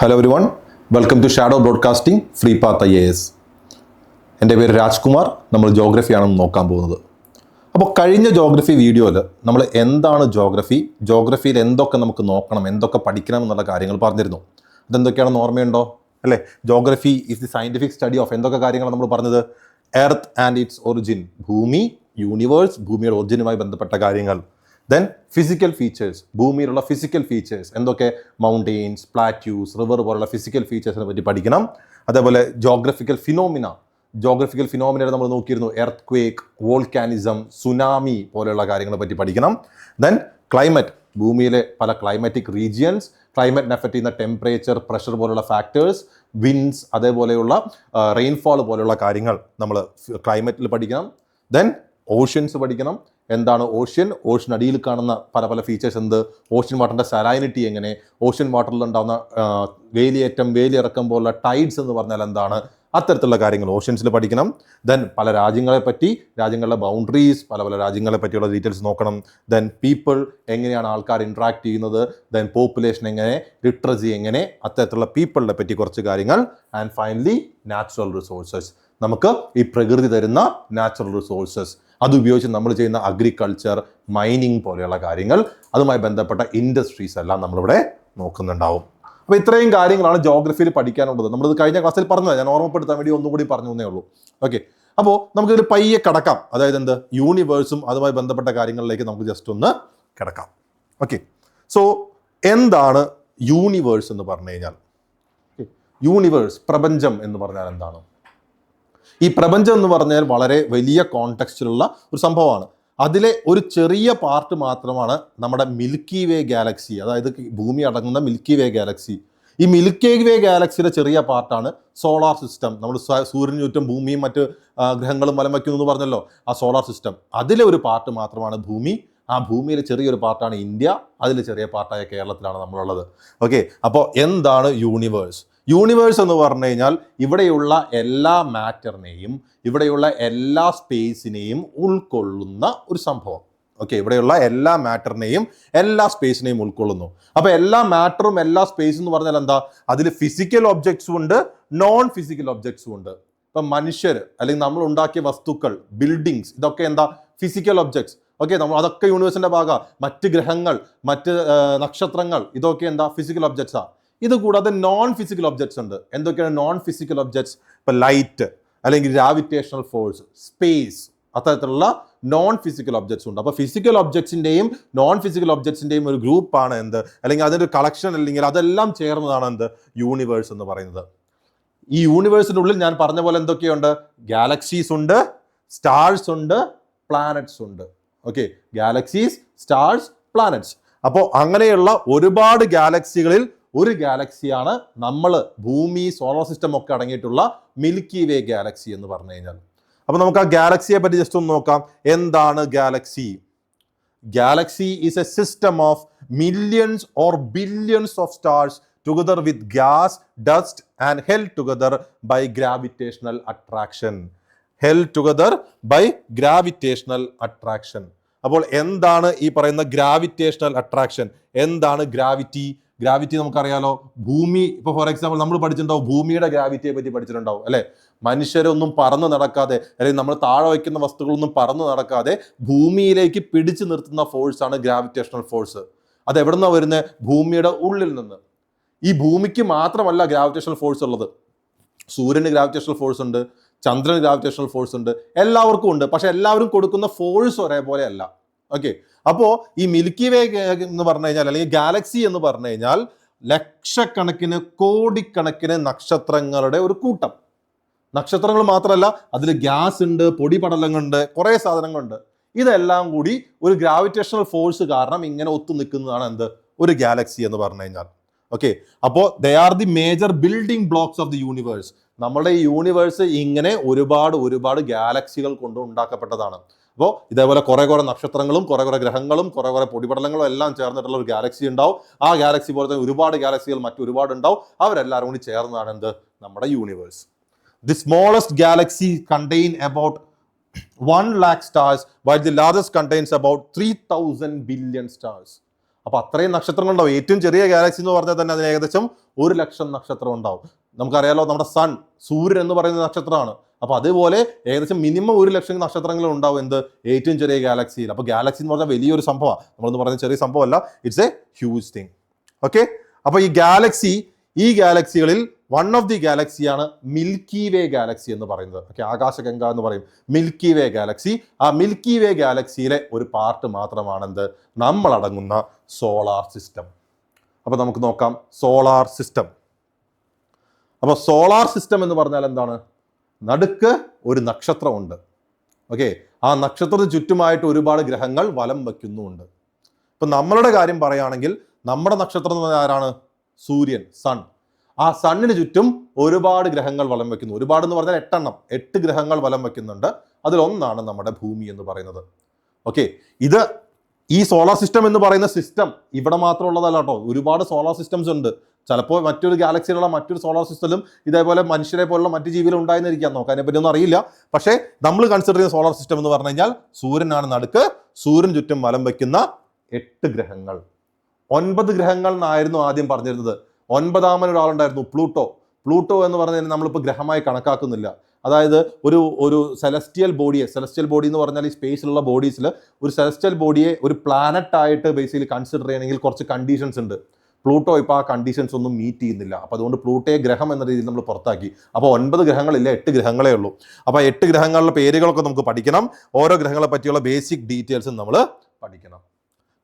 Hello everyone, welcome to shadow broadcasting free path IAS. എൻ്റെ പേര് രാജ്കുമാർ. നമ്മൾ ജോഗ്രഫിയാണ് നോക്കാൻ പോകുന്നത്. അപ്പോൾ കഴിഞ്ഞ ജോഗ്രഫി വീഡിയോയിൽ നമ്മൾ എന്താണ് ജോഗ്രഫിയിൽ എന്തൊക്കെ നമുക്ക് നോക്കണം, എന്തൊക്കെ പഠിക്കണം എന്നുള്ള കാര്യങ്ങൾ പറഞ്ഞിരുന്നു. അതെന്തൊക്കെയാണെന്ന് ഓർമ്മയുണ്ടോ? അല്ലേ? Geography is the scientific study of എന്തൊക്കെ കാര്യങ്ങളാണ് നമ്മൾ പറഞ്ഞത്? എർത്ത് ആൻഡ് ഇറ്റ്സ് ഒറിജിൻ, ഭൂമി, യൂണിവേഴ്സ്, ഭൂമിയുടെ ഒറിജിനുമായി ബന്ധപ്പെട്ട കാര്യങ്ങൾ. ദെൻ ഫിസിക്കൽ ഫീച്ചേഴ്സ്, ഭൂമിയിലുള്ള ഫിസിക്കൽ ഫീച്ചേഴ്സ് എന്തൊക്കെ? മൗണ്ടെയിൻസ്, പ്ലാറ്റ്യൂസ്, റിവർ പോലുള്ള ഫിസിക്കൽ ഫീച്ചേഴ്സിനെ പറ്റി പഠിക്കണം. അതേപോലെ ജോഗ്രഫിക്കൽ ഫിനോമിന നമ്മൾ നോക്കിയിരുന്നു. എർത്ത് ക്വേക്ക്, വോൾക്കാനിസം, സുനാമി പോലെയുള്ള കാര്യങ്ങളെ പറ്റി പഠിക്കണം. ദെൻ ക്ലൈമറ്റ്, ഭൂമിയിലെ പല ക്ലൈമാറ്റിക് റീജിയൻസ്, ക്ലൈമറ്റിനെ അഫക്റ്റ് ചെയ്യുന്ന ടെമ്പറേച്ചർ, പ്രഷർ പോലുള്ള ഫാക്ടേഴ്സ്, വിൻഡ്സ്, അതേപോലെയുള്ള റെയിൻഫോൾ പോലെയുള്ള കാര്യങ്ങൾ നമ്മൾ ക്ലൈമറ്റിൽ പഠിക്കണം. ദെൻ ഓഷ്യൻസ് പഠിക്കണം. എന്താണ് ഓഷ്യൻ അടിയിൽ കാണുന്ന പല ഫീച്ചേഴ്സ് എന്ത്? ഓഷ്യൻ വാട്ടറിൻ്റെ സലൈനിറ്റി എങ്ങനെ, ഓഷ്യൻ വാട്ടറിൽ ഉണ്ടാകുന്ന വേലിയേറ്റം, വേലിയിറക്കം പോലുള്ള ടൈഡ്സ് എന്ന് പറഞ്ഞാൽ എന്താണ്, അത്തരത്തിലുള്ള കാര്യങ്ങൾ ഓഷ്യൻസിൽ പഠിക്കണം. ദെൻ പല രാജ്യങ്ങളെപ്പറ്റി, രാജ്യങ്ങളുടെ ബൗണ്ടറീസ്, പല രാജ്യങ്ങളെ പറ്റിയുള്ള ഡീറ്റെയിൽസ് നോക്കണം. ദെൻ പീപ്പിൾ, എങ്ങനെയാണ് ആൾക്കാർ ഇൻട്രാക്ട് ചെയ്യുന്നത്, ദെൻ പോപ്പുലേഷൻ എങ്ങനെ, ലിറ്ററസി എങ്ങനെ, അത്തരത്തിലുള്ള പീപ്പിളിനെ പറ്റി കുറച്ച് കാര്യങ്ങൾ. ആൻഡ് ഫൈനലി നാച്ചുറൽ റിസോഴ്സസ്, നമുക്ക് ഈ പ്രകൃതി തരുന്ന നാച്ചുറൽ റിസോഴ്സസ്, അതുപയോഗിച്ച് നമ്മൾ ചെയ്യുന്ന അഗ്രികൾച്ചർ, മൈനിങ് പോലെയുള്ള കാര്യങ്ങൾ, അതുമായി ബന്ധപ്പെട്ട ഇൻഡസ്ട്രീസ് എല്ലാം നമ്മളിവിടെ നോക്കുന്നുണ്ടാവും. അപ്പോൾ ഇത്രയും കാര്യങ്ങളാണ് ജോഗ്രഫിയിൽ പഠിക്കാനുള്ളത്. നമ്മളിത് കഴിഞ്ഞ ക്ലാസ്സിൽ പറഞ്ഞത് ഞാൻ ഓർമ്മപ്പെടുത്താൻ വേണ്ടി ഒന്നുകൂടി പറഞ്ഞു എന്നേ ഉള്ളൂ. ഓക്കെ, അപ്പോൾ നമുക്കിതിൽ പയ്യെ കടക്കാം. അതായത് എന്ത്? യൂണിവേഴ്സും അതുമായി ബന്ധപ്പെട്ട കാര്യങ്ങളിലേക്ക് നമുക്ക് ജസ്റ്റ് ഒന്ന് കിടക്കാം. ഓക്കെ, സോ എന്താണ് യൂണിവേഴ്സ് എന്ന് പറഞ്ഞു കഴിഞ്ഞാൽ? യൂണിവേഴ്സ്, പ്രപഞ്ചം എന്ന് പറഞ്ഞാൽ എന്താണ്? ഈ പ്രപഞ്ചം എന്ന് പറഞ്ഞാൽ വളരെ വലിയ കോണ്ടെക്സ്റ്റിലുള്ള ഒരു സംഭവമാണ്. അതിലെ ഒരു ചെറിയ പാർട്ട് മാത്രമാണ് നമ്മുടെ മിൽക്കി വേ ഗാലക്സി, അതായത് ഭൂമി അടങ്ങുന്ന മിൽക്കി വേ ഗാലക്സി. ഈ മിൽക്കി വേ ഗാലക്സിയുടെ ചെറിയ പാർട്ടാണ് സോളാർ സിസ്റ്റം. നമ്മൾ സൂര്യന് ചുറ്റും ഭൂമിയും മറ്റ് ഗ്രഹങ്ങളും വലം വയ്ക്കുന്നു എന്ന് പറഞ്ഞല്ലോ, ആ സോളാർ സിസ്റ്റം. അതിലെ ഒരു പാർട്ട് മാത്രമാണ് ഭൂമി. ആ ഭൂമിയിലെ ചെറിയൊരു പാർട്ടാണ് ഇന്ത്യ. അതിൽ ചെറിയ പാർട്ടായ കേരളത്തിലാണ് നമ്മളുള്ളത്. ഓക്കെ, അപ്പോൾ എന്താണ് യൂണിവേഴ്സ്? യൂണിവേഴ്സ് എന്ന് പറഞ്ഞു കഴിഞ്ഞാൽ ഇവിടെയുള്ള എല്ലാ മാറ്ററിനെയും, ഇവിടെയുള്ള എല്ലാ സ്പേസിനെയും ഉൾക്കൊള്ളുന്ന ഒരു സംഭവം. ഓക്കെ, ഇവിടെയുള്ള എല്ലാ മാറ്ററിനെയും, എല്ലാ സ്പേസിനെയും ഉൾക്കൊള്ളുന്നു. അപ്പോൾ എല്ലാ മാറ്ററും എല്ലാ സ്പേസും എന്ന് പറഞ്ഞാൽ എന്താ? അതിൽ ഫിസിക്കൽ ഒബ്ജക്ട്സും ഉണ്ട്, നോൺ ഫിസിക്കൽ ഒബ്ജക്ട്സും ഉണ്ട്. ഇപ്പം മനുഷ്യർ അല്ലെങ്കിൽ നമ്മൾ ഉണ്ടാക്കിയ വസ്തുക്കൾ, ബിൽഡിങ്സ്, ഇതൊക്കെ എന്താ? Physical objects. ഓക്കെ, നമ്മൾ അതൊക്കെ യൂണിവേഴ്സിന്റെ ഭാഗമാണ്. മറ്റ് ഗ്രഹങ്ങൾ, മറ്റ് നക്ഷത്രങ്ങൾ, ഇതൊക്കെ എന്താ? ഫിസിക്കൽ ഒബ്ജക്ട്സാണ്. ഇത് കൂടാതെ നോൺ ഫിസിക്കൽ ഒബ്ജക്ട്സ് ഉണ്ട്. എന്തൊക്കെയാണ് നോൺ ഫിസിക്കൽ ഒബ്ജക്ട്സ്? ഇപ്പം ലൈറ്റ്, അല്ലെങ്കിൽ ഗ്രാവിറ്റേഷണൽ ഫോഴ്സ്, സ്പേസ്, അത്തരത്തിലുള്ള നോൺ ഫിസിക്കൽ ഒബ്ജക്ട്സ് ഉണ്ട്. അപ്പോൾ ഫിസിക്കൽ ഒബ്ജക്ട്സിൻ്റെയും നോൺ ഫിസിക്കൽ ഒബ്ജക്ട്സിൻ്റെയും ഒരു ഗ്രൂപ്പാണ് എന്ത്, അല്ലെങ്കിൽ അതിൻ്റെ ഒരു കളക്ഷൻ, അല്ലെങ്കിൽ അതെല്ലാം ചേർന്നതാണ് എന്ത്? യൂണിവേഴ്സ് എന്ന് പറയുന്നത്. ഈ യൂണിവേഴ്സിൻ്റെ ഉള്ളിൽ ഞാൻ പറഞ്ഞ പോലെ എന്തൊക്കെയുണ്ട്? ഗാലക്സീസ് ഉണ്ട്, സ്റ്റാർസ് ഉണ്ട്, പ്ലാനറ്റ്സ് ഉണ്ട്. Okay, galaxies, stars, planets. അപ്പോൾ അങ്ങനെയുള്ള ഒരുപാട് ഗാലക്സികളിൽ ഒരു ഗാലക്സിയാണ് നമ്മൾ ഭൂമി, സോളാർ സിസ്റ്റം ഒക്കെ അടങ്ങിയിട്ടുള്ള മിൽക്കി വേ ഗാലക്സി എന്ന് പറഞ്ഞു കഴിഞ്ഞാൽ. അപ്പോൾ നമുക്ക് ആ ഗാലക്സിയെ പറ്റി ജസ്റ്റ് ഒന്ന് നോക്കാം. എന്താണ് Galaxy? Galaxy is A system of millions or billions of stars together with gas, dust and held together by gravitational attraction. അപ്പോൾ എന്താണ് ഈ പറയുന്ന ഗ്രാവിറ്റേഷണൽ അട്രാക്ഷൻ? എന്താണ് ഗ്രാവിറ്റി? ഗ്രാവിറ്റി നമുക്കറിയാലോ. ഭൂമി, ഇപ്പോൾ ഫോർ എക്സാമ്പിൾ നമ്മൾ പഠിച്ചിട്ടുണ്ടാവും, ഭൂമിയുടെ ഗ്രാവിറ്റിയെ പറ്റി പഠിച്ചിട്ടുണ്ടാവും അല്ലെ? മനുഷ്യരൊന്നും പറന്ന് നടക്കാതെ, അല്ലെങ്കിൽ നമ്മൾ താഴെ വയ്ക്കുന്ന വസ്തുക്കളൊന്നും പറന്ന് നടക്കാതെ ഭൂമിയിലേക്ക് പിടിച്ചു നിർത്തുന്ന ഫോഴ്സാണ് ഗ്രാവിറ്റേഷണൽ ഫോഴ്സ്. അത് എവിടെ നിന്നാണ് വരുന്നത്? ഭൂമിയുടെ ഉള്ളിൽ നിന്ന്. ഈ ഭൂമിക്ക് മാത്രമല്ല ഗ്രാവിറ്റേഷണൽ ഫോഴ്സ് ഉള്ളത്. സൂര്യന് ഗ്രാവിറ്റേഷണൽ ഫോഴ്സ് ഉണ്ട്, ചന്ദ്രന് ഗ്രാവിറ്റേഷണൽ ഫോഴ്സ് ഉണ്ട്, എല്ലാവർക്കും ഉണ്ട്. പക്ഷെ എല്ലാവരും കൊടുക്കുന്ന ഫോഴ്സ് ഒരേപോലെ അല്ല. ഓക്കെ, അപ്പോൾ ഈ മിൽക്കി വേ എന്ന് പറഞ്ഞു കഴിഞ്ഞാൽ, അല്ലെങ്കിൽ ഗാലക്സി എന്ന് പറഞ്ഞു കഴിഞ്ഞാൽ ലക്ഷക്കണക്കിന്, കോടിക്കണക്കിന് നക്ഷത്രങ്ങളുടെ ഒരു കൂട്ടം. നക്ഷത്രങ്ങൾ മാത്രമല്ല, അതിൽ ഗ്യാസ് ഉണ്ട്, പൊടിപടലങ്ങളുണ്ട്, കുറേ സാധനങ്ങളുണ്ട്. ഇതെല്ലാം കൂടി ഒരു ഗ്രാവിറ്റേഷണൽ ഫോഴ്സ് കാരണം ഇങ്ങനെ ഒത്തു നിൽക്കുന്നതാണ് എന്ത്? ഒരു ഗാലക്സി എന്ന് പറഞ്ഞു കഴിഞ്ഞാൽ. ഓക്കെ, അപ്പോൾ they are the major building blocks of the universe. നമ്മുടെ ഈ യൂണിവേഴ്സ് ഇങ്ങനെ ഒരുപാട് ഗാലക്സികൾ കൊണ്ട് ഉണ്ടാക്കപ്പെട്ടതാണ്. അപ്പോൾ ഇതേപോലെ കുറേ നക്ഷത്രങ്ങളും കുറേ ഗ്രഹങ്ങളും കുറേ പൊടിപടലങ്ങളും എല്ലാം ചേർന്നിട്ടുള്ള ഒരു ഗാലക്സി ഉണ്ടാവും. ആ ഗാലക്സി പോലെ തന്നെ ഒരുപാട് ഗാലക്സികൾ മറ്റൊരുപാട് ഉണ്ടാവും. അവരെല്ലാവരും കൂടി ചേർന്നതാണ് എന്ത്? നമ്മുടെ universe. The smallest Galaxy contain about 1 lakh stars, while the largest contains about 3000 billion stars. അപ്പോൾ അത്രയും നക്ഷത്രങ്ങൾ ഉണ്ടാവും. ഏറ്റവും ചെറിയ ഗാലക്സി എന്ന് പറഞ്ഞാൽ തന്നെ അതിന് ഏകദേശം 1,00,000 നക്ഷത്രം ഉണ്ടാവും. നമുക്കറിയാലോ നമ്മുടെ സൺ, സൂര്യൻ എന്ന് പറയുന്ന നക്ഷത്രമാണ്. അപ്പോൾ അതുപോലെ ഏകദേശം മിനിമം 1,00,000 നക്ഷത്രങ്ങൾ ഉണ്ടാവും എന്ത് ഏറ്റവും ചെറിയ ഗാലക്സിയിൽ. അപ്പോൾ ഗാലക്സി എന്ന് പറഞ്ഞാൽ വലിയൊരു സംഭവമാണ്, നമ്മളെന്ന് പറയുന്ന ചെറിയ സംഭവമല്ല, it's a huge thing. Okay, അപ്പോൾ ഈ ഗാലക്സികളിൽ വൺ ഓഫ് ദി ഗാലക്സിയാണ് മിൽക്കി വേ ഗാലക്സി എന്ന് പറയുന്നത്. ഓക്കെ, ആകാശഗംഗ എന്ന് പറയും മിൽക്കി വേ ഗാലക്സി. ആ മിൽക്കി വേ ഗാലക്സിയിലെ ഒരു പാർട്ട് മാത്രമാണെന്ത് നമ്മളടങ്ങുന്ന സോളാർ സിസ്റ്റം. അപ്പോൾ നമുക്ക് നോക്കാം സോളാർ സിസ്റ്റം. അപ്പോൾ സോളാർ സിസ്റ്റം എന്ന് പറഞ്ഞാൽ എന്താണ്? നടുക്ക് ഒരു നക്ഷത്രമുണ്ട്. ഓക്കെ, ആ നക്ഷത്രത്തിന് ചുറ്റുമായിട്ട് ഒരുപാട് ഗ്രഹങ്ങൾ വലം വയ്ക്കുന്നുമുണ്ട്. ഇപ്പം നമ്മളുടെ കാര്യം പറയുകയാണെങ്കിൽ നമ്മുടെ നക്ഷത്രം എന്ന് പറഞ്ഞാൽ ആരാണ്? സൂര്യൻ, സൺ. ആ സണ്ണിന് ചുറ്റും ഒരുപാട് ഗ്രഹങ്ങൾ വലം വയ്ക്കുന്നു. ഒരുപാട് എന്ന് പറഞ്ഞാൽ 8 എണ്ണം, 8 ഗ്രഹങ്ങൾ വലം വയ്ക്കുന്നുണ്ട്. അതിലൊന്നാണ് നമ്മുടെ ഭൂമി എന്ന് പറയുന്നത്. ഓക്കെ, ഈ സോളാർ സിസ്റ്റം എന്ന് പറയുന്ന സിസ്റ്റം ഇവിടെ മാത്രമുള്ളതല്ല കേട്ടോ. ഒരുപാട് സോളാർ സിസ്റ്റംസ് ഉണ്ട്. ചിലപ്പോൾ മറ്റൊരു ഗാലക്സിയിലുള്ള മറ്റൊരു സോളാർ സിസ്റ്റത്തിലും ഇതേപോലെ മനുഷ്യരെ പോലുള്ള മറ്റു ജീവികൾ ഉണ്ടായിരുന്നിരിക്കാം. നമുക്ക് അതിനെപ്പറ്റി ഒന്നും അറിയില്ല. പക്ഷേ നമ്മൾ കൺസിഡർ ചെയ്യുന്ന സോളാർ സിസ്റ്റം എന്ന് പറഞ്ഞു കഴിഞ്ഞാൽ സൂര്യനാണ് നടുക്ക്. സൂര്യൻ ചുറ്റും വലം വയ്ക്കുന്ന 8 ഗ്രഹങ്ങൾ. 9 ഗ്രഹങ്ങൾ എന്നായിരുന്നു ആദ്യം പറഞ്ഞിരുന്നത്. 9ാമൻ ഒരാളുണ്ടായിരുന്നു, പ്ലൂട്ടോ എന്ന് പറഞ്ഞാൽ നമ്മളിപ്പോൾ ഗ്രഹമായി കണക്കാക്കുന്നില്ല. അതായത് ഒരു സെലസ്റ്റിയൽ ബോഡി എന്ന് പറഞ്ഞാൽ ഈ സ്പേസിലുള്ള ബോഡീസിൽ ഒരു സെലസ്റ്റിയൽ ബോഡിയെ ഒരു പ്ലാനറ്റ് ആയിട്ട് ബേസിക്കലി കൺസിഡർ ചെയ്യണമെങ്കിൽ കുറച്ച് കണ്ടീഷൻസ് ഉണ്ട്. പ്ലൂട്ടോ ഇപ്പോൾ ആ കണ്ടീഷൻസ് ഒന്നും മീറ്റ് ചെയ്യുന്നില്ല. അപ്പോൾ അതുകൊണ്ട് പ്ലൂട്ടോയെ ഗ്രഹം എന്ന രീതിയിൽ നമ്മൾ പുറത്താക്കി. അപ്പോൾ 9 ഗ്രഹങ്ങളില്ല, 8 ഗ്രഹങ്ങളേ ഉള്ളൂ. അപ്പോൾ 8 ഗ്രഹങ്ങളുടെ പേരുകളൊക്കെ നമുക്ക് പഠിക്കണം. ഓരോ ഗ്രഹങ്ങളെ പറ്റിയുള്ള ബേസിക് ഡീറ്റെയിൽസും നമ്മൾ പഠിക്കണം.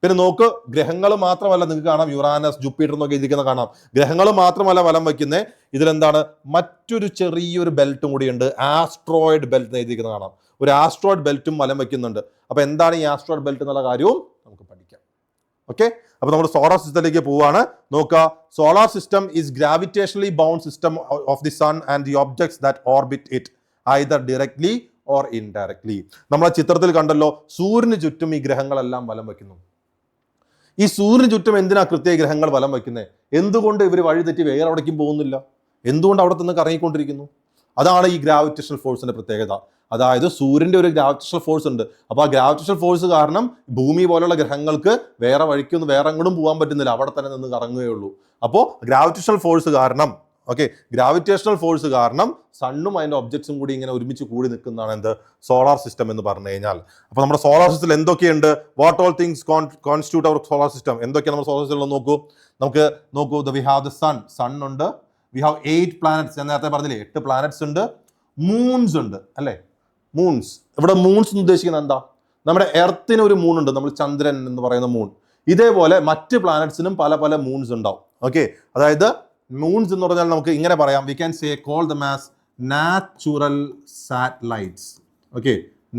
പിന്നെ നോക്ക്, ഗ്രഹങ്ങൾ മാത്രമല്ല, നിങ്ങൾക്ക് കാണാം യുറാനസ്, ജൂപ്പിറ്റർ എന്നൊക്കെ ഇരിക്കുന്ന കാണാം. ഗ്രഹങ്ങൾ മാത്രമല്ല വലം വയ്ക്കുന്നത്. ഇതിലെന്താണ് മറ്റൊരു ചെറിയൊരു ബെൽറ്റും കൂടിയുണ്ട്, ആസ്ട്രോയിഡ് ബെൽറ്റ് എഴുതിയിരിക്കുന്നത് കാണാം. ഒരു ആസ്ട്രോയിഡ് ബെൽറ്റും വലം വയ്ക്കുന്നുണ്ട്. അപ്പോൾ എന്താണ് ഈ ആസ്ട്രോയിഡ് ബെൽറ്റ് എന്നുള്ള കാര്യവും നമുക്ക് പഠിക്കാം. ഓക്കെ, അപ്പോൾ നമ്മൾ സോളാർ സിസ്റ്റത്തിലേക്ക് പോവുകയാണ്. നോക്കുക, solar system is gravitationally bound system of the sun and the objects that orbit it either directly or indirectly. നമ്മളെ ചിത്രത്തിൽ കണ്ടല്ലോ, സൂര്യന് ചുറ്റും ഈ ഗ്രഹങ്ങളെല്ലാം വലം വയ്ക്കുന്നു. ഈ സൂര്യന് ചുറ്റും എന്തിനാ കൃത്യ ഗ്രഹങ്ങൾ വലം വയ്ക്കുന്നത്? എന്തുകൊണ്ട് ഇവർ വഴി തെറ്റി വേറെ എവിടേക്കും പോകുന്നില്ല? എന്തുകൊണ്ട് അവിടെ നിന്ന് കറങ്ങിക്കൊണ്ടിരിക്കുന്നു? അതാണ് ഈ ഗ്രാവിറ്റേഷണൽ ഫോഴ്സിന്റെ പ്രത്യേകത. അതായത് സൂര്യന്റെ ഒരു ഗ്രാവിറ്റേഷണൽ ഫോഴ്സ് ഉണ്ട്. അപ്പോൾ ആ ഗ്രാവിറ്റേഷണൽ ഫോഴ്സ് കാരണം ഭൂമി പോലുള്ള ഗ്രഹങ്ങൾക്ക് വേറെ വഴിക്കൊന്നും വേറെ എങ്ങോട്ടും പോകാൻ പറ്റുന്നില്ല, അവിടെ തന്നെ നിന്ന് കറങ്ങുകയുള്ളൂ. അപ്പോൾ ഗ്രാവിറ്റേഷണൽ ഫോഴ്സ് കാരണം സണ്ണും അതിൻ്റെ ഒബ്ജക്ട്സും കൂടി ഇങ്ങനെ ഒരുമിച്ച് കൂടി നിൽക്കുന്നതാണ് എന്ത് സോളാർ സിസ്റ്റം എന്ന് പറഞ്ഞു കഴിഞ്ഞാൽ. അപ്പോൾ നമ്മുടെ സോളാർ സിസ്റ്റത്തിൽ എന്തൊക്കെയുണ്ട്? What all things constitute our solar system? എന്തൊക്കെയാണ് നമ്മുടെ സോളാർ സിസ്റ്റത്തിൽ നോക്കൂ. വി ഹാവ് ദ സൺ ഉണ്ട്. We have 8 planets. ഞാൻ നേരത്തെ പറഞ്ഞില്ലേ 8 പ്ലാനറ്റ്സ് ഉണ്ട്. മൂൺസ് ഉണ്ട് അല്ലേ? മൂൺസ്. ഇവിടെ മൂൺസ് എന്ന് ഉദ്ദേശിക്കുന്നത് എന്താ? നമ്മുടെ എർത്തിന് ഒരു മൂൺ ഉണ്ട്, നമ്മൾ ചന്ദ്രൻ എന്ന് പറയുന്ന മൂൺ. ഇതേപോലെ മറ്റ് പ്ലാനറ്റ്സിനും പല പല മൂൺസ് ഉണ്ടാവും. ഓക്കെ, അതായത് മൂൺസ് എന്ന് പറഞ്ഞാൽ നമുക്ക് ഇങ്ങനെ പറയാം, we can say call them as natural satellites. Okay,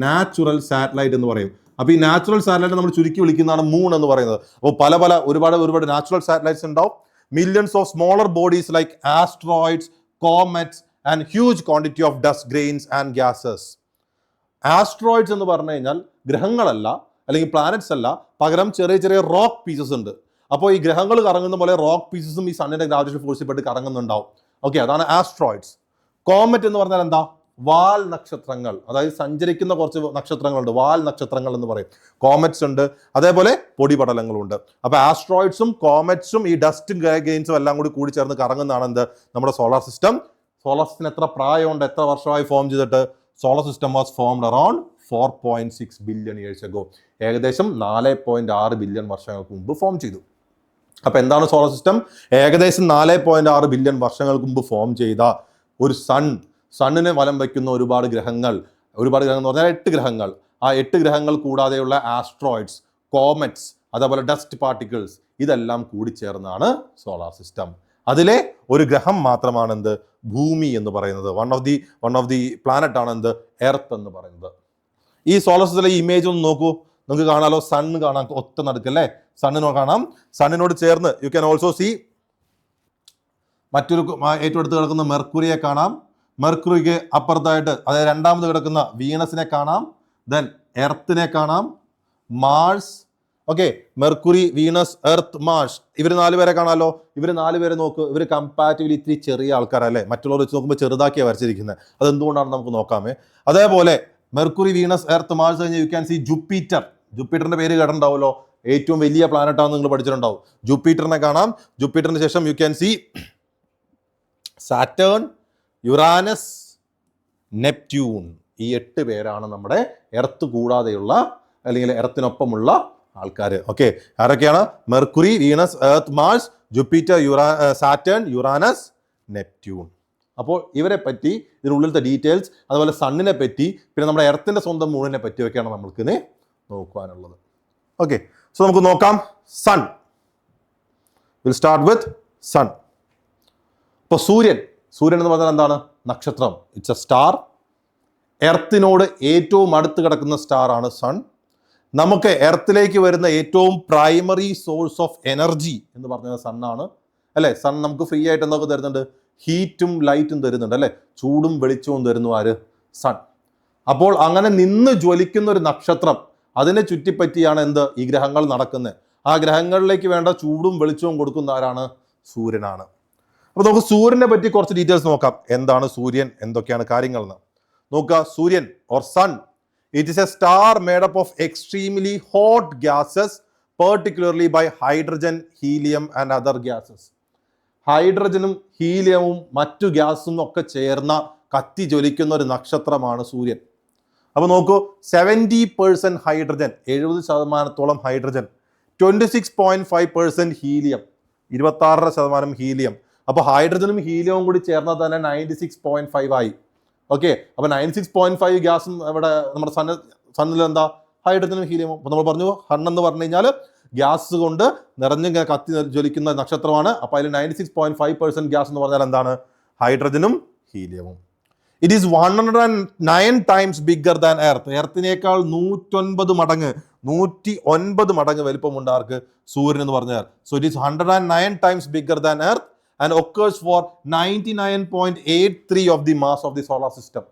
natural satellite എന്ന് പറയും. അപ്പോൾ ഈ നാച്ചുറൽ സാറ്റലൈറ്റ് നമ്മൾ ചുരുക്കി വിളിക്കുന്നതാണ് മൂൺ എന്ന് പറയുന്നത്. അപ്പോൾ ഒരുപാട് നാച്ചുറൽ സാറ്റലൈറ്റ്സ് ഉണ്ടാവും. Millions of smaller bodies like asteroids, comets and huge quantity of dust grains and gases. Asteroids എന്ന് പറഞ്ഞു കഴിഞ്ഞാൽ ഗ്രഹങ്ങളല്ല, അല്ലെങ്കിൽ പ്ലാനറ്റ്സ് അല്ല, പകരം ചെറിയ ചെറിയ റോക്ക് പീസസ് ഉണ്ട്. അപ്പോൾ ഈ ഗ്രഹങ്ങൾ കറങ്ങുന്ന പോലെ റോക്ക് പീസസും ഈ സണ്ണിന്റെ ഗ്രാവിറ്റേഷൻ ഫോഴ്സിൽ പെട്ട് കറങ്ങുന്നുണ്ടാവും. ഓക്കെ, അതാണ് ആസ്ട്രോയിഡ്സ്. കോമറ്റ് എന്ന് പറഞ്ഞാൽ എന്താ? വാൽ നക്ഷത്രങ്ങൾ. അതായത് സഞ്ചരിക്കുന്ന കുറച്ച് നക്ഷത്രങ്ങളുണ്ട്, വാൽ നക്ഷത്രങ്ങൾ എന്ന് പറയും. കോമറ്റ്സ് ഉണ്ട്, അതേപോലെ പൊടിപടലങ്ങളുണ്ട്. അപ്പോൾ ആസ്ട്രോയിഡ്സും കോമറ്റ്സും ഈ ഡസ്റ്റും ഗെയിൻസും എല്ലാം കൂടി ചേർന്ന് കറങ്ങുന്നതാണ് എന്ത് നമ്മുടെ സോളാർ സിസ്റ്റം. സോളാർ സിസ്റ്റം എത്ര പ്രായമുണ്ട്, എത്ര വർഷമായി ഫോം ചെയ്തിട്ട്? Solar system was formed around 4.6 billion years ago. ഏകദേശം 4.6 ബില്യൺ വർഷങ്ങൾക്ക് മുമ്പ് ഫോം ചെയ്തു. അപ്പോൾ എന്താണ് സോളാർ സിസ്റ്റം? ഏകദേശം 4.6 ബില്യൺ വർഷങ്ങൾക്ക് മുമ്പ് ഫോം ചെയ്ത ഒരു സണ്ണിനെ വലം വയ്ക്കുന്ന ഒരുപാട് ഗ്രഹങ്ങൾ എന്ന് പറഞ്ഞാൽ 8 ഗ്രഹങ്ങൾ. ആ 8 ഗ്രഹങ്ങൾ കൂടാതെയുള്ള ആസ്ട്രോയിഡ്സ്, കോമറ്റ്സ്, അതേപോലെ ഡസ്റ്റ് പാർട്ടിക്കിൾസ്, ഇതെല്ലാം കൂടി ചേർന്നാണ് സോളാർ സിസ്റ്റം. അതിലെ ഒരു ഗ്രഹം മാത്രമാണ് എന്ത് ഭൂമി എന്ന് പറയുന്നത്. വൺ ഓഫ് ദി പ്ലാനറ്റ് ആണ് എന്ത് എർത്ത് എന്ന് പറയുന്നത്. ഈ സോളാർ സിസ്റ്റത്തിലെ ഇമേജ് ഒന്ന് നോക്കൂ, നിങ്ങൾക്ക് കാണാലോ. സണ്ണ് കാണാം ഒത്ത നടുക്കല്ലേ, സണ്ണിനോ കാണാം. സണ്ണിനോട് ചേർന്ന് യു ക്യാൻ ഓൾസോ സീ മറ്റൊരു ഏറ്റവും അടുത്ത് കിടക്കുന്ന മെർക്കുറിയെ കാണാം. മെർക്കുറിക്ക് അപ്പുറത്തായിട്ട് അതായത് രണ്ടാമത് കിടക്കുന്ന വീനസിനെ കാണാം. ദെൻ എർത്തിനെ കാണാം, Mars. Okay, Mercury, Venus, Earth, Mars, ഇവർ 4 പേരെ കാണാമല്ലോ. ഇവർ 4 പേരെ നോക്ക്, ഇവർ കമ്പാരിറ്റീവ്ലി ഇത്തിരി ചെറിയ ആൾക്കാരല്ലേ, മറ്റുള്ളവർ വെച്ച് നോക്കുമ്പോൾ ചെറുതാക്കിയാണ് വരച്ചിരിക്കുന്നത്. അതെന്തുകൊണ്ടാണ് നമുക്ക് നോക്കാമേ. അതേപോലെ മെർക്കുറി, വീനസ്, എർത്ത്, മാർസ് കഴിഞ്ഞ് യു ക്യാൻ സി ജൂപ്പിറ്ററിന്റെ പേര് കേട്ടിട്ടുണ്ടാവുമല്ലോ. ഏറ്റവും വലിയ പ്ലാനറ്റ് ആണെന്ന് നിങ്ങൾ പഠിച്ചിട്ടുണ്ടാവും. ജൂപ്പിറ്ററിനെ കാണാം. ജൂപ്പിറ്ററിന് ശേഷം you can see Saturn, Uranus, Neptune. ഈ 8 പേരാണ് നമ്മുടെ എർത്ത് കൂടാതെയുള്ള അല്ലെങ്കിൽ എർത്തിനൊപ്പമുള്ള ആൾക്കാർ. ഓക്കെ, ആരൊക്കെയാണ്? Mercury, Venus, Earth, Mars, Jupiter, Saturn, Uranus, Neptune. അപ്പോൾ ഇവരെ പറ്റി, ഇതിനുള്ളിലത്തെ ഡീറ്റെയിൽസ്, അതുപോലെ സണ്ണിനെ പറ്റി, പിന്നെ നമ്മുടെ എർത്തിൻ്റെ സ്വന്തം മൂണിനെ പറ്റിയൊക്കെയാണ് നമ്മൾക്കിനി നോക്കുവാനുള്ളത്. ഓക്കെ, സോ നമുക്ക് നോക്കാം. Sun, will start with sun. ഇപ്പോൾ സൂര്യൻ എന്ന് പറഞ്ഞാൽ എന്താണ്? നക്ഷത്രം. It's A star. എർത്തിനോട് ഏറ്റവും അടുത്ത് കിടക്കുന്ന സ്റ്റാർ ആണ് സൺ. നമുക്ക് എർത്തിലേക്ക് വരുന്ന ഏറ്റവും പ്രൈമറി സോഴ്സ് ഓഫ് എനർജി എന്ന് പറഞ്ഞത് സണ്ണാണ്, അല്ലേ? സൺ നമുക്ക് ഫ്രീ ആയിട്ട് എന്തൊക്കെ തരുന്നുണ്ട്? ഹീറ്റും ലൈറ്റും തരുന്നുണ്ട്, അല്ലേ? ചൂടും വെളിച്ചവും തരുന്നു ആര്? സൺ. അപ്പോൾ അങ്ങനെ നിന്ന് ജ്വലിക്കുന്ന ഒരു നക്ഷത്രം, അതിനെ ചുറ്റിപ്പറ്റിയാണ് എന്ത്? ഈ ഗ്രഹങ്ങൾ നടക്കുന്നത്. ആ ഗ്രഹങ്ങളിലേക്ക് വേണ്ട ചൂടും വെളിച്ചവും കൊടുക്കുന്ന ആരാണ്? സൂര്യനാണ്. അപ്പോൾ നമുക്ക് സൂര്യനെ പറ്റി കുറച്ച് ഡീറ്റെയിൽസ് നോക്കാം. എന്താണ് സൂര്യൻ, എന്തൊക്കെയാണ് കാര്യങ്ങളെന്ന് നോക്കുക. സൂര്യൻ or sun, it is a star made up of extremely hot gases, particularly by hydrogen, helium and other gases. ഹൈഡ്രജനും ഹീലിയവും മറ്റു ഗ്യാസും ഒക്കെ ചേർന്ന കത്തി ജ്വലിക്കുന്ന ഒരു നക്ഷത്രമാണ് സൂര്യൻ. അപ്പോൾ നോക്കൂ, 70% ഹൈഡ്രജൻ, 70% ഹൈഡ്രജൻ, 26.5% ഹീലിയം, 26% ഹീലിയം. അപ്പോൾ ഹൈഡ്രജനും ഹീലിയവും കൂടി ചേർന്നാൽ തന്നെ 96.5 ആയി. ഓക്കെ, അപ്പോൾ 96.5 ഗ്യാസും ഇവിടെ നമ്മുടെ സണ്ണിൽ എന്താ? ഹൈഡ്രജനും ഹീലിയമും. അപ്പോൾ നമ്മൾ പറഞ്ഞു സൺ എന്ന് പറഞ്ഞു കഴിഞ്ഞാൽ ഗ്യാസ് കൊണ്ട് നിറഞ്ഞിങ്ങനെ കത്തി ജ്വലിക്കുന്ന നക്ഷത്രമാണ്. അപ്പോൾ അതിൽ 96.5% ഗ്യാസ് എന്ന് പറഞ്ഞാൽ എന്താണ്? ഹൈഡ്രജനും ഹീലിയവും. It is 109 times bigger than Earth. എർത്തിനേക്കാൾ 109 മടങ്ങ് വലിപ്പമുണ്ട് ആർക്ക്? സൂര്യൻ എന്ന് പറഞ്ഞാൽ. So it is 109 times bigger than Earth and occurs for 99.83 of the mass of the solar system.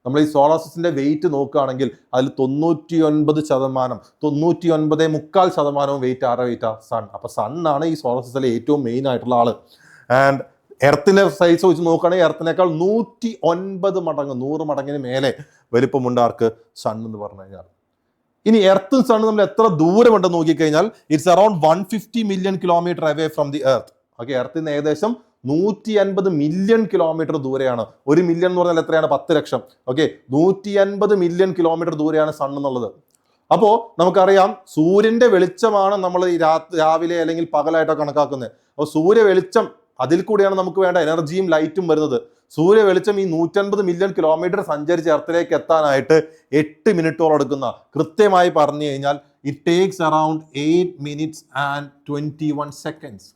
നമ്മൾ ഈ സോളാർ സിസ്റ്റത്തിന്റെ വെയിറ്റ് നോക്കുകയാണെങ്കിൽ അതിൽ 99.3% വെയിറ്റ് ആരുടെ വെയിറ്റാ? സൺ. അപ്പോൾ സണ്ണാണ് ഈ സോളാർ സിസ്റ്റത്തിലെ ഏറ്റവും മെയിൻ ആയിട്ടുള്ള ആള്. ആൻഡ് എർത്തിന്റെ സൈസ് വെച്ച് നോക്കുകയാണെങ്കിൽ എർത്തിനേക്കാൾ 109 മടങ്ങ്, 100 മടങ്ങിന് മേലെ വലിപ്പമുണ്ട് ആർക്ക്? സൺ എന്ന് പറഞ്ഞു കഴിഞ്ഞാൽ. ഇനി എർത്തും സണ്ണും നമ്മൾ എത്ര ദൂരമുണ്ടെന്ന് നോക്കിക്കഴിഞ്ഞാൽ it's around 150 million kilometre away from the Earth. Okay, എർത്തിൽ നിന്ന് ഏകദേശം 150 മില്യൺ കിലോമീറ്റർ ദൂരെയാണ്. 1 മില്യൺ എന്ന് പറഞ്ഞാൽ എത്രയാണ്? 10 ലക്ഷം. ഓക്കെ, 150 മില്യൺ കിലോമീറ്റർ ദൂരെയാണ് സൺ എന്നുള്ളത്. അപ്പോൾ നമുക്കറിയാം സൂര്യന്റെ വെളിച്ചമാണ് നമ്മൾ ഈ രാവിലെ അല്ലെങ്കിൽ പകലായിട്ടോ കണക്കാക്കുന്നത്. അപ്പോൾ സൂര്യ വെളിച്ചം, അതിൽ കൂടിയാണ് നമുക്ക് വേണ്ട എനർജിയും ലൈറ്റും വരുന്നത്. സൂര്യ വെളിച്ചം ഈ 150 മില്യൺ കിലോമീറ്റർ സഞ്ചരിച്ച് എർത്തിലേക്ക് എത്താനായിട്ട് 8 മിനിറ്റോളം എടുക്കുന്ന, കൃത്യമായി പറഞ്ഞു കഴിഞ്ഞാൽ it takes around 8 minutes and 21 seconds.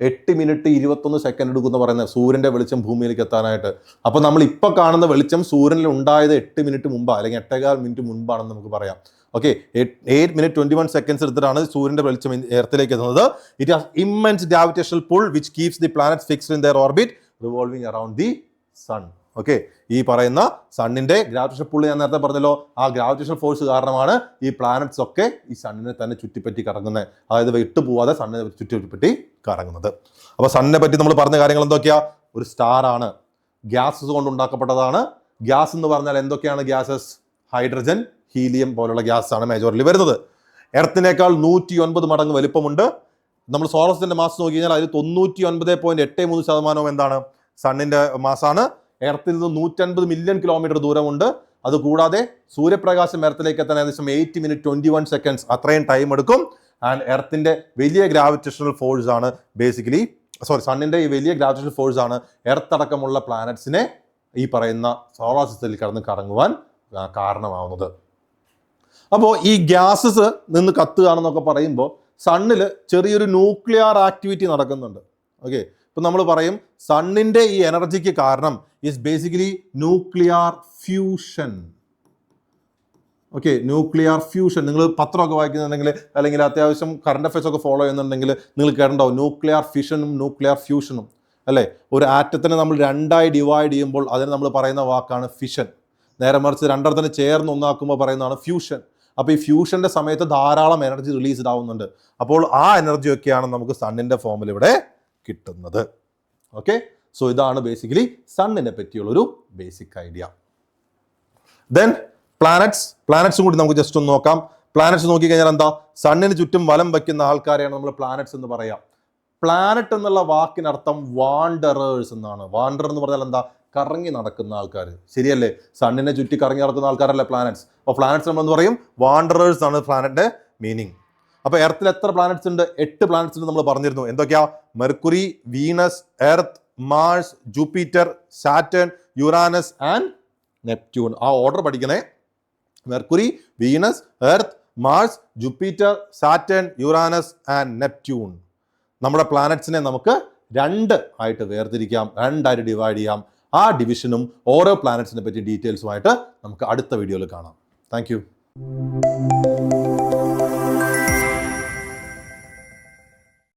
8 minute 21 second എടുക്കുമെന്ന് പറയുന്നത് സൂര്യന്റെ വെളിച്ചം ഭൂമിയിലേക്ക് എത്താനായിട്ട്. അപ്പോൾ നമ്മൾ ഇപ്പോൾ കാണുന്ന വെളിച്ചം സൂര്യനിൽ ഉണ്ടായത് 8 മിനിറ്റ് മുമ്പ് അല്ലെങ്കിൽ 8.25 മിനിറ്റ് മുമ്പാണെന്ന് നമുക്ക് പറയാം. ഓക്കെ, 8 മിനിറ്റ് 21 സെക്കൻഡ്സ് എടുത്തിട്ടാണ് സൂര്യന്റെ വെളിച്ചം എർത്തിലേക്ക് എത്തുന്നത്. It has immense gravitational pull which keeps the planets fixed in their orbit revolving around the sun. Okay, ഈ പറയുന്ന സണ്ണിന്റെ ഗ്രാവിറ്റേഷൻ പുള്ളി ഞാൻ നേരത്തെ പറഞ്ഞല്ലോ, ആ ഗ്രാവിറ്റേഷൻ ഫോഴ്സ് കാരണമാണ് ഈ പ്ലാനറ്റ്സ് ഒക്കെ ഈ സണ്ണിനെ തന്നെ ചുറ്റിപ്പറ്റി കറങ്ങുന്നത്. അതായത് വിട്ടു പോവാതെ സണ്ണിനെ ചുറ്റിപ്പറ്റി കറങ്ങുന്നത്. അപ്പോൾ സണ്ണിനെ പറ്റി നമ്മൾ പറഞ്ഞ കാര്യങ്ങൾ എന്തൊക്കെയാ? ഒരു സ്റ്റാർ ആണ്, ഗ്യാസസ് കൊണ്ട് ഉണ്ടാക്കപ്പെട്ടതാണ്. ഗ്യാസ് എന്ന് പറഞ്ഞാൽ എന്തൊക്കെയാണ് ഗ്യാസസ്? ഹൈഡ്രജൻ, ഹീലിയം പോലുള്ള ഗ്യാസ് ആണ് മേജോറിലി വരുന്നത്. എർത്തിനേക്കാൾ 109 മടങ്ങ് വലിപ്പമുണ്ട്. നമ്മൾ സോളർ സിസ്റ്റത്തിന്റെ മാസ് നോക്കി കഴിഞ്ഞാൽ അതിൽ 99.83% എന്താണ്? സണ്ണിന്റെ മാസാണ്. എർത്തിൽ നിന്ന് 150 മില്യൺ കിലോമീറ്റർ ദൂരമുണ്ട്. അതുകൂടാതെ സൂര്യപ്രകാശം എർത്തിലേക്ക് എത്താൻ ഏകദേശം 8 മിനിറ്റ് 21 സെക്കൻഡ്സ് അത്രയും ടൈം എടുക്കും. ആൻഡ് എർത്തിന്റെ വലിയ ഗ്രാവിറ്റേഷണൽ ഫോഴ്സ് ആണ് സണ്ണിന്റെ ഈ വലിയ ഗ്രാവിറ്റേഷണൽ ഫോഴ്സ് ആണ് എർത്ത് അടക്കമുള്ള പ്ലാനറ്റ്സിനെ ഈ പറയുന്ന സോളാർ സിസ്റ്റത്തിൽ കടന്ന് കറങ്ങുവാൻ കാരണമാവുന്നത്. അപ്പോൾ ഈ ഗ്യാസസ് നിന്ന് കത്തുകയാണെന്നൊക്കെ പറയുമ്പോൾ സണ്ണിൽ ചെറിയൊരു ന്യൂക്ലിയർ ആക്ടിവിറ്റി നടക്കുന്നുണ്ട്. ഓക്കെ, ഇപ്പം നമ്മൾ പറയും സണ്ണിൻ്റെ ഈ എനർജിക്ക് കാരണം is basically nuclear fusion. Okay, nuclear fusion. നിങ്ങൾ പത്രമൊക്കെ വായിക്കുന്നുണ്ടെങ്കിൽ അല്ലെങ്കിൽ അത്യാവശ്യം കറണ്ട് അഫയേഴ്സ് ഒക്കെ ഫോളോ ചെയ്യുന്നുണ്ടെങ്കിൽ നിങ്ങൾ കേട്ടിട്ടുണ്ടാവും ന്യൂക്ലിയർ ഫിഷനും ന്യൂക്ലിയർ ഫ്യൂഷനും, അല്ലേ? ഒരു ആറ്റത്തിനെ നമ്മൾ 2ആയി ഡിവൈഡ് ചെയ്യുമ്പോൾ അതിന് നമ്മൾ പറയുന്ന വാക്കാണ് ഫിഷൻ. നേരെ മറിച്ച് രണ്ടെണ്ണത്തിന് ചേർന്ന് ഒന്നാക്കുമ്പോൾ പറയുന്നതാണ് ഫ്യൂഷൻ. അപ്പോൾ ഈ ഫ്യൂഷൻ്റെ സമയത്ത് ധാരാളം എനർജി റിലീസ്ഡ് ആവുന്നുണ്ട്. അപ്പോൾ ആ എനർജിയൊക്കെയാണ് നമുക്ക് സണ്ണിൻ്റെ ഫോമിൽ ഇവിടെ കിട്ടുന്നത്. ഓക്കെ, സോ ഇതാണ് ബേസിക്കലി സണ്ണിനെ പറ്റിയുള്ളൊരു ബേസിക് ഐഡിയ. ദെൻ പ്ലാനറ്റ്സും കൂടി നമുക്ക് ജസ്റ്റ് ഒന്ന് നോക്കാം. പ്ലാനറ്റ്സ് നോക്കിക്കഴിഞ്ഞാൽ എന്താ, സണ്ണിന് ചുറ്റും വലം വയ്ക്കുന്ന ആൾക്കാരെയാണ് നമ്മൾ പ്ലാനറ്റ്സ് എന്ന് പറയാം. പ്ലാനറ്റ് എന്നുള്ള വാക്കിനർത്ഥം വാണ്ടറേഴ്സ് എന്നാണ്. വാണ്ടർ എന്ന് പറഞ്ഞാൽ എന്താ, കറങ്ങി നടക്കുന്ന ആൾക്കാർ, ശരിയല്ലേ? സണ്ണിനെ ചുറ്റി കറങ്ങി നടക്കുന്ന ആൾക്കാരല്ലേ പ്ലാനറ്റ്സ്. അപ്പോൾ പ്ലാനറ്റ്സ് നമ്മൾ എന്ന് പറയും വാണ്ടറേഴ്സ് ആണ് പ്ലാനറ്റിന്റെ മീനിങ്. അപ്പോൾ എർത്തിൽ എത്ര പ്ലാനറ്റ്സ് ഉണ്ട്? 8 പ്ലാനറ്റ്സ് ഉണ്ട് നമ്മൾ പറഞ്ഞിരുന്നു. എന്തൊക്കെയാ? Mercury, Venus, Earth, Mars, Jupiter, Saturn, Uranus and Neptune. ആ ഓർഡർ പഠിക്കണേ. Mercury, Venus, Earth, Mars, Jupiter, Saturn, Uranus and Neptune. നമ്മുടെ പ്ലാനറ്റ്സിനെ നമുക്ക് 2 ആയിട്ട് വേർതിരിക്കാം, 2 ആയിട്ട് ഡിവൈഡ് ചെയ്യാം. ആ ഡിവിഷനും ഓരോ പ്ലാനറ്റ്സിനെ പറ്റി ഡീറ്റെയിൽസുമായിട്ട് നമുക്ക് അടുത്ത വീഡിയോയിൽ കാണാം. താങ്ക്